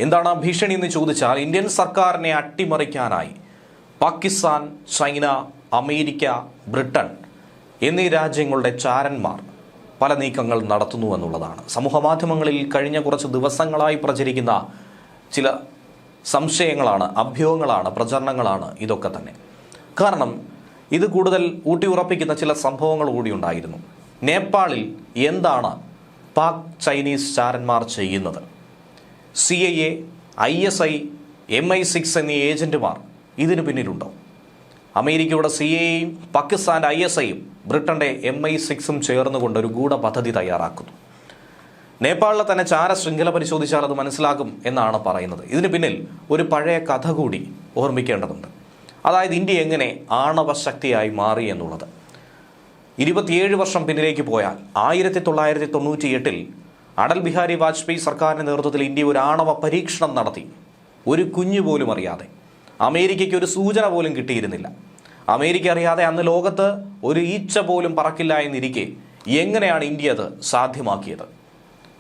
എന്താണ് ആ ഭീഷണി എന്ന് ചോദിച്ചാൽ, ഇന്ത്യൻ സർക്കാരിനെ അട്ടിമറിക്കാനായി പാകിസ്ഥാൻ, ചൈന, അമേരിക്ക, ബ്രിട്ടൻ എന്നീ രാജ്യങ്ങളുടെ ചാരന്മാർ പല നീക്കങ്ങൾ നടത്തുന്നു എന്നുള്ളതാണ്. സമൂഹ മാധ്യമങ്ങളിൽ കഴിഞ്ഞ കുറച്ച് ദിവസങ്ങളായി പ്രചരിക്കുന്ന ചില സംശയങ്ങളാണ്, അഭ്യൂഹങ്ങളാണ്, പ്രചരണങ്ങളാണ് ഇതൊക്കെ തന്നെ. കാരണം ഇത് കൂടുതൽ ഊട്ടിയുറപ്പിക്കുന്ന ചില സംഭവങ്ങൾ കൂടി ഉണ്ടായിരുന്നു. നേപ്പാളിൽ എന്താണ് പാക് ചൈനീസ് ചാരന്മാർ ചെയ്യുന്നത്? CIA, ISI, MI6 എന്നീ ഏജന്റുമാർ ഇതിന് പിന്നിലുണ്ടോ? അമേരിക്കയുടെ CIAയും പാകിസ്ഥാൻ്റെ ISIയും ബ്രിട്ടന്റെ MI6ഉം ചേർന്നുകൊണ്ട് ഒരു ഗൂഢപദ്ധതി തയ്യാറാക്കുന്നു. നേപ്പാളിലെ തന്നെ ചാര ശൃംഖല പരിശോധിച്ചാൽ അത് മനസ്സിലാകും എന്നാണ് പറയുന്നത്. ഇതിന് പിന്നിൽ ഒരു പഴയ കഥ കൂടി ഓർമ്മിക്കേണ്ടതുണ്ട്. അതായത് ഇന്ത്യ എങ്ങനെ ആണവശക്തിയായി മാറി എന്നുള്ളത്. 27 വർഷം പിന്നിലേക്ക് പോയാൽ 1998 അടൽ ബിഹാരി വാജ്പേയി സർക്കാരിൻ്റെ നേതൃത്വത്തിൽ ഇന്ത്യ ഒരു ആണവ പരീക്ഷണം നടത്തി. ഒരു കുഞ്ഞു പോലും അറിയാതെ, അമേരിക്കയ്ക്ക് ഒരു സൂചന പോലും കിട്ടിയിരുന്നില്ല. അമേരിക്ക അറിയാതെ അന്ന് ലോകത്ത് ഒരു ഈച്ച പോലും പറക്കില്ല എന്നിരിക്കെ എങ്ങനെയാണ് ഇന്ത്യ അത് സാധ്യമാക്കിയത്?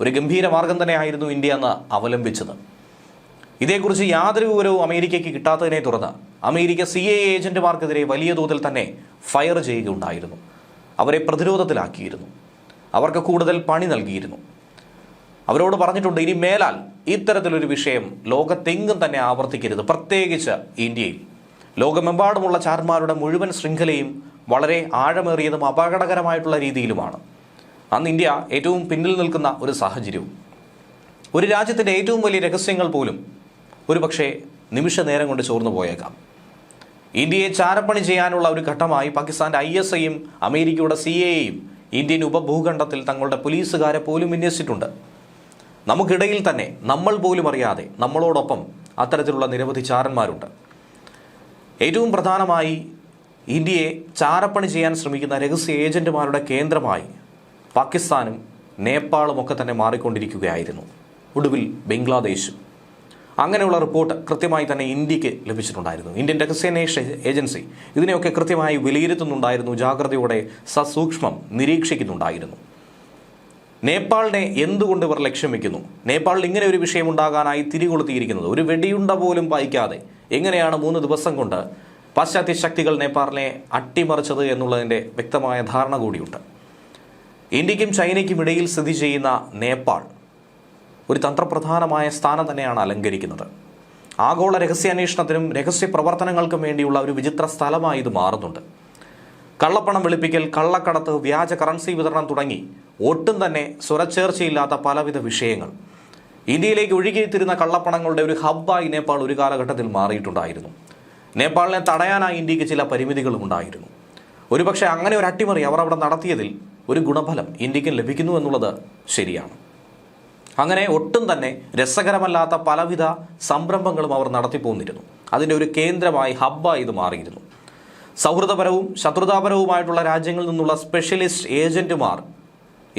ഒരു ഗംഭീര മാർഗം തന്നെയായിരുന്നു ഇന്ത്യ അന്ന് അവലംബിച്ചത്. ഇതേക്കുറിച്ച് യാതൊരു വിവരവും അമേരിക്കയ്ക്ക് കിട്ടാത്തതിനെ തുടർന്ന് അമേരിക്ക CIA ഏജന്റുമാർക്കെതിരെ വലിയ തോതിൽ തന്നെ ഫയർ ചെയ്യുകയുണ്ടായിരുന്നു. അവരെ പ്രതിരോധത്തിലാക്കിയിരുന്നു. അവർക്ക് കൂടുതൽ പണി നൽകിയിരുന്നു. അവരോട് പറഞ്ഞിട്ടുണ്ട്, ഇനി മേലാൽ ഇത്തരത്തിലൊരു വിഷയം ലോകത്തെങ്ങും തന്നെ ആവർത്തിക്കരുത്, പ്രത്യേകിച്ച് ഇന്ത്യയിൽ. ലോകമെമ്പാടുമുള്ള ചാരന്മാരുടെ മുഴുവൻ ശൃംഖലയും വളരെ ആഴമേറിയതും അപകടകരമായിട്ടുള്ള രീതിയിലുമാണ്. അന്ന് ഇന്ത്യ ഏറ്റവും പിന്നിൽ നിൽക്കുന്ന ഒരു സാഹചര്യവും. ഒരു രാജ്യത്തിൻ്റെ ഏറ്റവും വലിയ രഹസ്യങ്ങൾ പോലും ഒരു പക്ഷേ നിമിഷ നേരം കൊണ്ട് ചോർന്നു പോയേക്കാം. ഇന്ത്യയെ ചാരപ്പണി ചെയ്യാനുള്ള ഒരു ഘട്ടമായി പാകിസ്ഥാൻ്റെ ISIയും അമേരിക്കയുടെ CIAയും ഇന്ത്യൻ ഉപഭൂഖണ്ഡത്തിൽ തങ്ങളുടെ പോലീസുകാരെ പോലും വിന്യസിച്ചിട്ടുണ്ട്. നമുക്കിടയിൽ തന്നെ നമ്മൾ പോലും അറിയാതെ നമ്മളോടൊപ്പം അത്തരത്തിലുള്ള നിരവധി ചാരന്മാരുണ്ട്. ഏറ്റവും പ്രധാനമായി ഇന്ത്യയെ ചാരപ്പണി ചെയ്യാൻ ശ്രമിക്കുന്ന രഹസ്യ ഏജന്റുമാരുടെ കേന്ദ്രമായി പാകിസ്ഥാനും നേപ്പാളും ഒക്കെ തന്നെ മാറിക്കൊണ്ടിരിക്കുകയായിരുന്നു. ഒടുവിൽ ബംഗ്ലാദേശും. അങ്ങനെയുള്ള റിപ്പോർട്ട് കൃത്യമായി തന്നെ ഇന്ത്യക്ക് ലഭിച്ചിട്ടുണ്ടായിരുന്നു. ഇന്ത്യൻ രഹസ്യാന്വേഷണ ഏജൻസി ഇതിനെയൊക്കെ കൃത്യമായി വിലയിരുത്തുന്നുണ്ടായിരുന്നു, ജാഗ്രതയോടെ സസൂക്ഷ്മം നിരീക്ഷിക്കുന്നുണ്ടായിരുന്നു. നേപ്പാളിനെ എന്തുകൊണ്ട് ഇവർ ലക്ഷ്യം വയ്ക്കുന്നു? നേപ്പാളിൽ ഇങ്ങനെ ഒരു വിഷയം ഉണ്ടാകാനായി തിരികൊളുത്തിയിരിക്കുന്നത്, ഒരു വെടിയുണ്ട പോലും പായിക്കാതെ എങ്ങനെയാണ് 3 ദിവസം കൊണ്ട് പാശ്ചാത്യ ശക്തികൾ നേപ്പാളിനെ അട്ടിമറിച്ചത് എന്നുള്ളതിൻ്റെ വ്യക്തമായ ധാരണ കൂടിയുണ്ട്. ഇന്ത്യക്കും ചൈനയ്ക്കും ഇടയിൽ സ്ഥിതി ചെയ്യുന്ന നേപ്പാൾ ഒരു തന്ത്രപ്രധാനമായ സ്ഥാനം തന്നെയാണ് അലങ്കരിക്കുന്നത്. ആഗോള രഹസ്യാന്വേഷണത്തിനും രഹസ്യ പ്രവർത്തനങ്ങൾക്കും വേണ്ടിയുള്ള ഒരു വിചിത്ര സ്ഥലമായി ഇത് മാറുന്നുണ്ട്. കള്ളപ്പണം വെളുപ്പിക്കൽ, കള്ളക്കടത്ത്, വ്യാജ കറൻസി വിതരണം തുടങ്ങി ഒട്ടും തന്നെ സ്വരച്ചേർച്ചയില്ലാത്ത പലവിധ വിഷയങ്ങൾ. ഇന്ത്യയിലേക്ക് ഒഴുകിയെത്തിരുന്ന കള്ളപ്പണങ്ങളുടെ ഒരു ഹബ്ബായി നേപ്പാൾ ഒരു കാലഘട്ടത്തിൽ മാറിയിട്ടുണ്ടായിരുന്നു. നേപ്പാളിനെ തടയാനായി ഇന്ത്യക്ക് ചില പരിമിതികളും ഉണ്ടായിരുന്നു. ഒരുപക്ഷെ അങ്ങനെ ഒരു അട്ടിമറി അവർ അവിടെ നടത്തിയതിൽ ഒരു ഗുണഫലം ഇന്ത്യക്ക് ലഭിക്കുന്നു എന്നുള്ളത് ശരിയാണ്. അങ്ങനെ ഒട്ടും തന്നെ രസകരമല്ലാത്ത പലവിധ സംരംഭങ്ങളും അവർ നടത്തിപ്പോന്നിരുന്നു. അതിൻ്റെ ഒരു കേന്ദ്രമായി, ഹബ്ബായി ഇത് മാറിയിരുന്നു. സൗഹൃദപരവും ശത്രുതാപരവുമായിട്ടുള്ള രാജ്യങ്ങളിൽ നിന്നുള്ള സ്പെഷ്യലിസ്റ്റ് ഏജന്റുമാർ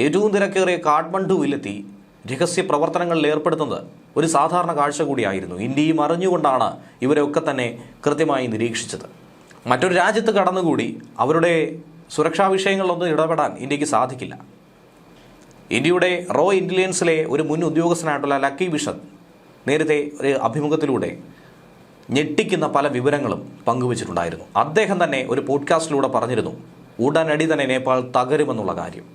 ഏറ്റവും തിരക്കേറിയ കാഠ്മണ്ഡുവിലെത്തി രഹസ്യ പ്രവർത്തനങ്ങളിൽ ഏർപ്പെടുത്തുന്നത് ഒരു സാധാരണ കാഴ്ച കൂടിയായിരുന്നു. ഇന്ത്യയും അറിഞ്ഞുകൊണ്ടാണ് ഇവരെയൊക്കെ തന്നെ കൃത്യമായി നിരീക്ഷിച്ചത്. മറ്റൊരു രാജ്യത്ത് കടന്നുകൂടി അവരുടെ സുരക്ഷാ വിഷയങ്ങളിലൊന്നും ഇടപെടാൻ ഇന്ത്യക്ക് സാധിക്കില്ല. ഇന്ത്യയുടെ റോ ഇന്റലിജൻസിലെ ഒരു മുൻ ഉദ്യോഗസ്ഥനായിട്ടുള്ള ലക്കി വിഷൻ നേരത്തെ ഒരു അഭിമുഖത്തിലൂടെ ഞെട്ടിക്കുന്ന പല വിവരങ്ങളും പങ്കുവച്ചിട്ടുണ്ടായിരുന്നു. അദ്ദേഹം തന്നെ ഒരു പോഡ്കാസ്റ്റിലൂടെ പറഞ്ഞിരുന്നു, ഉടനടി തന്നെ നേപ്പാൾ തകരുമെന്നുള്ള കാര്യം.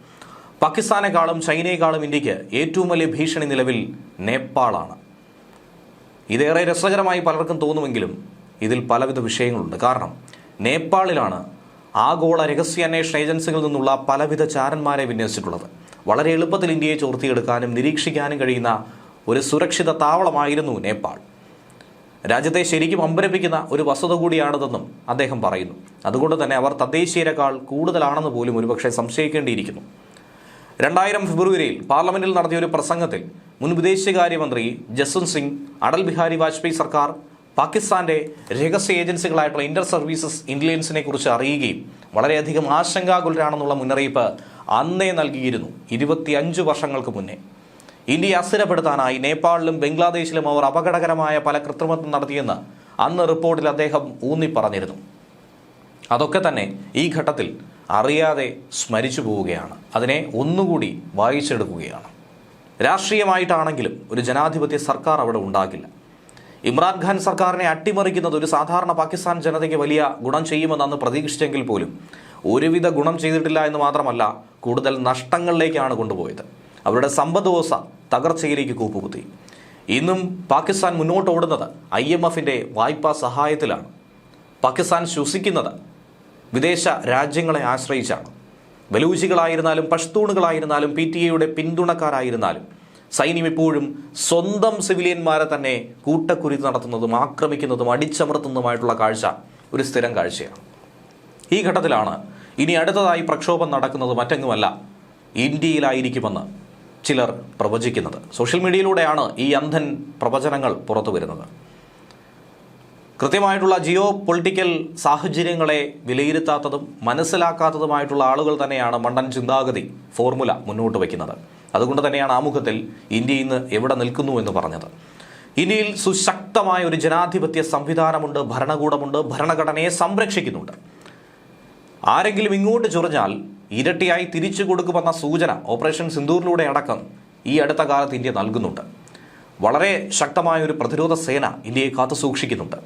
പാകിസ്ഥാനേക്കാളും ചൈനയെക്കാളും ഇന്ത്യക്ക് ഏറ്റവും വലിയ ഭീഷണി നിലവിൽ നേപ്പാളാണ്. ഇതേറെ രസകരമായി പലർക്കും തോന്നുമെങ്കിലും ഇതിൽ പലവിധ വിഷയങ്ങളുണ്ട്. കാരണം നേപ്പാളിലാണ് ആഗോള രഹസ്യാന്വേഷണ ഏജൻസികളിൽ നിന്നുള്ള പലവിധ ചാരന്മാരെ വിന്യസിച്ചിട്ടുള്ളത്. വളരെ എളുപ്പത്തിൽ ഇന്ത്യയെ ചോർത്തിയെടുക്കാനും നിരീക്ഷിക്കാനും കഴിയുന്ന ഒരു സുരക്ഷിത താവളമായിരുന്നു നേപ്പാൾ. രാജ്യത്തെ ശരിക്കും അമ്പരപ്പിക്കുന്ന ഒരു വസ്തുത കൂടിയാണിതെന്നും അദ്ദേഹം പറയുന്നു. അതുകൊണ്ട് തന്നെ അവർ തദ്ദേശീയരെക്കാൾ കൂടുതലാണെന്ന് പോലും ഒരുപക്ഷെ സംശയിക്കേണ്ടിയിരിക്കുന്നു. 2000 ഫെബ്രുവരിയിൽ പാർലമെന്റിൽ നടത്തിയ ഒരു പ്രസംഗത്തിൽ മുൻ വിദേശകാര്യമന്ത്രി ജസ്വന്ത് സിംഗ് അടൽ ബിഹാരി വാജ്പേയി സർക്കാർ പാകിസ്ഥാന്റെ രഹസ്യ ഏജൻസികളായിട്ടുള്ള ഇന്റർ സർവീസസ് ഇന്റലിജൻസിനെ കുറിച്ച് അറിയുകയും വളരെയധികം ആശങ്കാകുലരാണെന്നുള്ള മുന്നറിയിപ്പ് അന്നേ നൽകിയിരുന്നു. 25 വർഷങ്ങൾക്ക് മുന്നേ ഇന്ത്യയെ അസ്ഥിരപ്പെടുത്താനായി നേപ്പാളിലും ബംഗ്ലാദേശിലും അവർ അപകടകരമായ പല കൃത്രിമത്വം നടത്തിയെന്ന് അന്ന് റിപ്പോർട്ടിൽ അദ്ദേഹം ഊന്നി പറഞ്ഞിരുന്നു. അതൊക്കെ തന്നെ ഈ ഘട്ടത്തിൽ അറിയാതെ സ്മരിച്ചു പോവുകയാണ്. അതിനെ ഒന്നുകൂടി വായിച്ചെടുക്കുകയാണ്. രാഷ്ട്രീയമായിട്ടാണെങ്കിലും ഒരു ജനാധിപത്യ സർക്കാർ അവിടെ ഉണ്ടാകില്ല. ഇമ്രാൻഖാൻ സർക്കാരിനെ അട്ടിമറിക്കുന്നത് ഒരു സാധാരണ പാകിസ്ഥാൻ ജനതയ്ക്ക് വലിയ ഗുണം ചെയ്യുമെന്ന് അന്ന് പ്രതീക്ഷിച്ചെങ്കിൽ പോലും ഒരുവിധ ഗുണം ചെയ്തിട്ടില്ല എന്ന് മാത്രമല്ല, കൂടുതൽ നഷ്ടങ്ങളിലേക്കാണ് കൊണ്ടുപോയത്. അവരുടെ സമ്പദ് വ്യവസ്ഥ തകർച്ചയിലേക്ക് കൂപ്പുകുത്തി. ഇന്നും പാകിസ്ഥാൻ മുന്നോട്ട് ഓടുന്നത് IMFന്റെ വായ്പാ സഹായത്തിലാണ്. പാകിസ്ഥാൻ ശ്വസിക്കുന്നത് വിദേശ രാജ്യങ്ങളെ ആശ്രയിച്ചാണ്. ബലൂചികളായിരുന്നാലും പഷ്തൂണുകളായിരുന്നാലും PTIയുടെ പിന്തുണക്കാരായിരുന്നാലും സൈന്യം ഇപ്പോഴും സ്വന്തം സിവിലിയന്മാരെ തന്നെ കൂട്ടക്കുരുതി നടത്തുന്നതും ആക്രമിക്കുന്നതും അടിച്ചമർത്തുന്നതുമായിട്ടുള്ള കാഴ്ച ഒരു സ്ഥിരം കാഴ്ചയാണ്. ഈ ഘട്ടത്തിലാണ് ഇനി അടുത്തതായി പ്രക്ഷോഭം നടക്കുന്നത് മറ്റെങ്ങുമല്ല, ഇന്ത്യയിലായിരിക്കുമെന്ന് ചിലർ പ്രവചിക്കുന്നത്. സോഷ്യൽ മീഡിയയിലൂടെയാണ് ഈ അന്ധൻ പ്രവചനങ്ങൾ പുറത്തു വരുന്നത്. കൃത്യമായിട്ടുള്ള ജിയോ പൊളിറ്റിക്കൽ സാഹചര്യങ്ങളെ വിലയിരുത്താത്തതും മനസ്സിലാക്കാത്തതുമായിട്ടുള്ള ആളുകൾ തന്നെയാണ് മണ്ടൻ ചിന്താഗതി ഫോർമുല മുന്നോട്ട് വയ്ക്കുന്നത്. അതുകൊണ്ട് തന്നെയാണ് ആമുഖത്തിൽ ഇന്ത്യ ഇന്ന് എവിടെ നിൽക്കുന്നു എന്ന് പറഞ്ഞത്. ഇന്ത്യയിൽ സുശക്തമായ ഒരു ജനാധിപത്യ സംവിധാനമുണ്ട്, ഭരണകൂടമുണ്ട്, ഭരണഘടനയെ സംരക്ഷിക്കുന്നുണ്ട്. ആരെങ്കിലും ഇങ്ങോട്ട് ചൊറിഞ്ഞാൽ ഇരട്ടിയായി തിരിച്ചു കൊടുക്കുമെന്ന സൂചന ഓപ്പറേഷൻ സിന്ദൂറിലൂടെ അടക്കം ഈ അടുത്ത കാലത്ത് ഇന്ത്യ നൽകുന്നുണ്ട്. വളരെ ശക്തമായ ഒരു പ്രതിരോധ സേന ഇന്ത്യയെ കാത്തു സൂക്ഷിക്കുന്നുണ്ട്.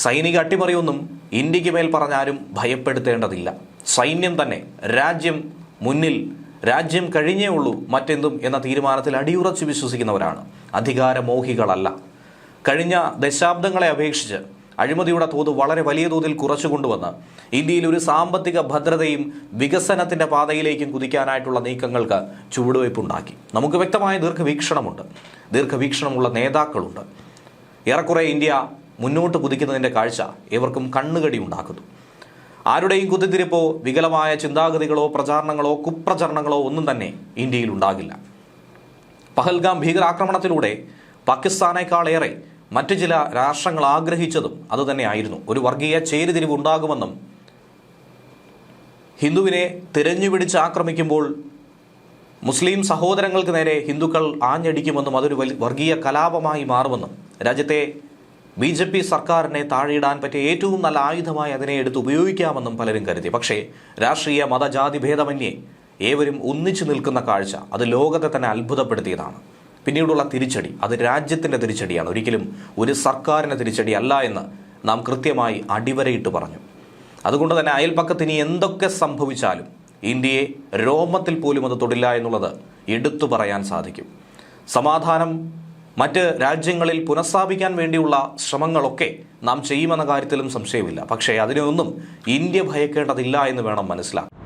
സൈനിക അട്ടിമറിയൊന്നും ഇന്ത്യക്ക് മേൽ പറഞ്ഞാലും ഭയപ്പെടുത്തേണ്ടതില്ല. സൈന്യം തന്നെ രാജ്യം മുന്നിൽ, രാജ്യം കഴിഞ്ഞേ ഉള്ളൂ മറ്റെന്തും എന്ന തീരുമാനത്തിൽ അടിയുറച്ച് വിശ്വസിക്കുന്നവരാണ്. അധികാരമോഹികളല്ല. കഴിഞ്ഞ ദശാബ്ദങ്ങളെ അപേക്ഷിച്ച് അഴിമതിയുടെ തോത് വളരെ വലിയ തോതിൽ കുറച്ചു കൊണ്ടുവന്ന് ഇന്ത്യയിൽ ഒരു സാമ്പത്തിക ഭദ്രതയും വികസനത്തിന്റെ പാതയിലേക്കും കുതിക്കാനായിട്ടുള്ള നീക്കങ്ങൾക്ക് ചുവടുവയ്പുണ്ടാക്കി. നമുക്ക് വ്യക്തമായ ദീർഘവീക്ഷണമുണ്ട്, ദീർഘവീക്ഷണമുള്ള നേതാക്കളുണ്ട്. ഏറെക്കുറെ ഇന്ത്യ മുന്നോട്ട് കുതിക്കുന്നതിൻ്റെ കാഴ്ച ഏവർക്കും കണ്ണുകടി ഉണ്ടാക്കുന്നു. ആരുടെയും കുത്തിത്തിരിപ്പോ വികലമായ ചിന്താഗതികളോ പ്രചാരണങ്ങളോ കുപ്രചരണങ്ങളോ ഒന്നും തന്നെ ഇന്ത്യയിൽ ഉണ്ടാകില്ല. പഹൽഗാം ഭീകരാക്രമണത്തിലൂടെ പാകിസ്ഥാനേക്കാളേറെ മറ്റു ചില രാഷ്ട്രങ്ങൾ ആഗ്രഹിച്ചതും അതുതന്നെയായിരുന്നു. ഒരു വർഗീയ ചേരിതിരിവ് ഉണ്ടാകുമെന്നും ഹിന്ദുവിനെ തിരഞ്ഞുപിടിച്ച് ആക്രമിക്കുമ്പോൾ മുസ്ലിം സഹോദരങ്ങൾക്ക് നേരെ ഹിന്ദുക്കൾ ആഞ്ഞടിക്കുമെന്നും അതൊരു വർഗീയ കലാപമായി മാറുമെന്നും രാജ്യത്തെ BJP സർക്കാരിനെ താഴെയിടാൻ പറ്റിയ ഏറ്റവും നല്ല ആയുധമായി അതിനെ എടുത്ത് ഉപയോഗിക്കാമെന്നും പലരും കരുതി. പക്ഷേ രാഷ്ട്രീയ മതജാതി ഭേദമന്യേ ഏവരും ഒന്നിച്ചു നിൽക്കുന്ന കാഴ്ച അത് ലോകത്തെ തന്നെ അത്ഭുതപ്പെടുത്തിയതാണ്. പിന്നീടുള്ള തിരിച്ചടി അത് രാജ്യത്തിൻ്റെ തിരിച്ചടിയാണ്, ഒരിക്കലും ഒരു സർക്കാരിൻ്റെ തിരിച്ചടി അല്ല എന്ന് നാം കൃത്യമായി അടിവരയിട്ട് പറഞ്ഞു. അതുകൊണ്ട് തന്നെ അയൽപ്പക്കത്ത് ഇനി എന്തൊക്കെ സംഭവിച്ചാലും ഇന്ത്യയെ രോമത്തിൽ പോലും അത് തൊടില്ല എന്നുള്ളത് എടുത്തു പറയാൻ സാധിക്കും. സമാധാനം മറ്റ് രാജ്യങ്ങളിൽ പുനഃസ്ഥാപിക്കാൻ വേണ്ടിയുള്ള ശ്രമങ്ങളൊക്കെ നാം ചെയ്യുമെന്ന കാര്യത്തിലും സംശയമില്ല. പക്ഷേ അതിനൊന്നും ഇന്ത്യ ഭയക്കേണ്ടതില്ല എന്ന് വേണം മനസ്സിലാക്കാൻ.